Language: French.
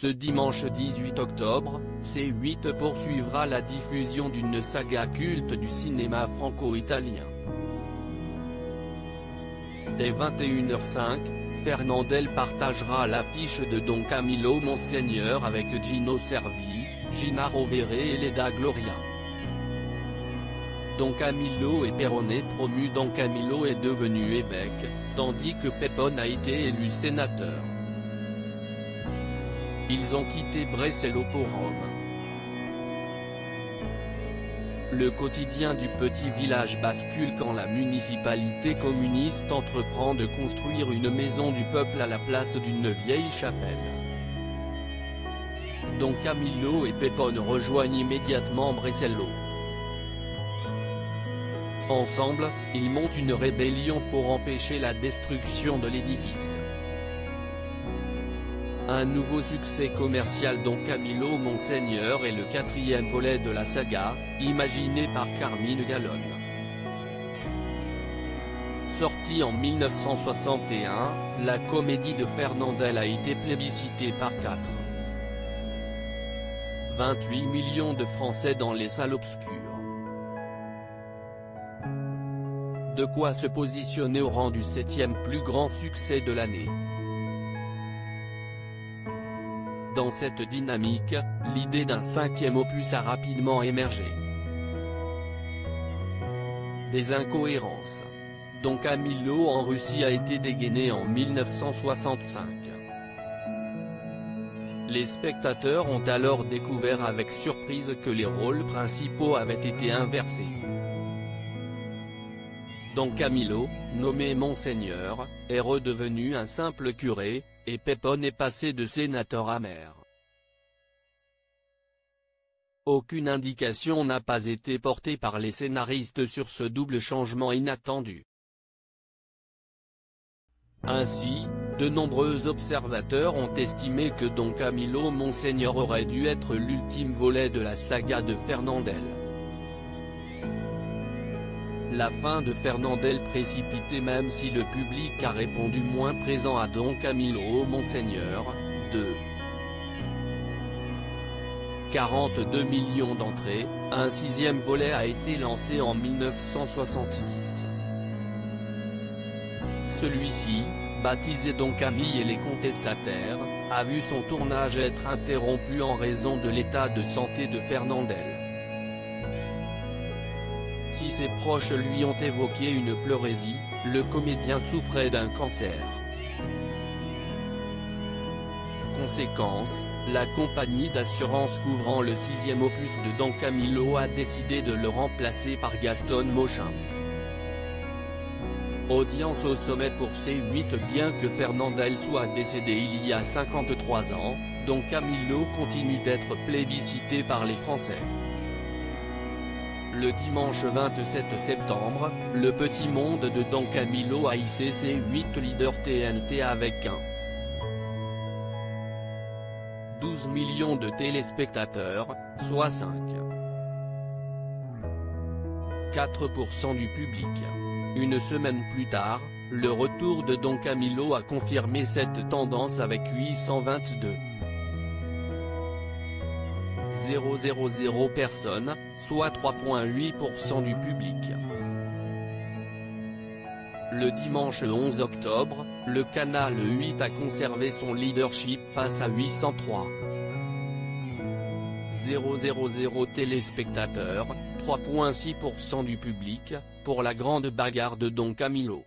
Ce dimanche 18 octobre, C8 poursuivra la diffusion d'une saga culte du cinéma franco-italien. Dès 21h05, Fernandel partagera l'affiche de Don Camillo Monseigneur avec Gino Cervi, Gina Rovere et Leda Gloria. Don Camillo est péronné promu. Don Camillo est devenu évêque, tandis que Peppone a été élu sénateur. Ils ont quitté Brescello pour Rome. Le quotidien du petit village bascule quand la municipalité communiste entreprend de construire une maison du peuple à la place d'une vieille chapelle. Don Camillo et Peppone rejoignent immédiatement Brescello. Ensemble, ils montent une rébellion pour empêcher la destruction de l'édifice. Un nouveau succès commercial. Don Camillo Monseigneur est le quatrième volet de la saga, imaginé par Carmine Gallone. Sortie en 1961, la comédie de Fernandel a été plébiscitée par 28 millions de Français dans les salles obscures. De quoi se positionner au rang du 7e plus grand succès de l'année. Dans cette dynamique, l'idée d'un 5e opus a rapidement émergé. Des incohérences. Don Camillo en Russie a été dégainé en 1965. Les spectateurs ont alors découvert avec surprise que les rôles principaux avaient été inversés. Don Camillo, nommé Monseigneur, est redevenu un simple curé, et Peppone est passé de sénateur à maire. Aucune indication n'a pas été portée par les scénaristes sur ce double changement inattendu. Ainsi, de nombreux observateurs ont estimé que Don Camillo Monseigneur aurait dû être l'ultime volet de la saga de Fernandel. La fin de Fernandel précipitée, même si le public a répondu moins présent à Don Camillo Monseigneur, de 42 millions d'entrées, un 6e volet a été lancé en 1970. Celui-ci, baptisé Don Camille et les contestataires, a vu son tournage être interrompu en raison de l'état de santé de Fernandel. Si ses proches lui ont évoqué une pleurésie, le comédien souffrait d'un cancer. Conséquence, la compagnie d'assurance couvrant le 6e opus de Don Camillo a décidé de le remplacer par Gaston Mochin. Audience au sommet pour C8. Bien que Fernandel soit décédé il y a 53 ans, Don Camillo continue d'être plébiscité par les Français. Le dimanche 27 septembre, le petit monde de Don Camillo a hissé C8 leader TNT avec 12 millions de téléspectateurs, soit 5,4% du public. Une semaine plus tard, le retour de Don Camillo a confirmé cette tendance avec 822,000 personnes, soit 3,8% du public. Le dimanche 11 octobre, le canal 8 a conservé son leadership face à 803,000 téléspectateurs, 3,6% du public, pour la grande bagarre de Don Camillo.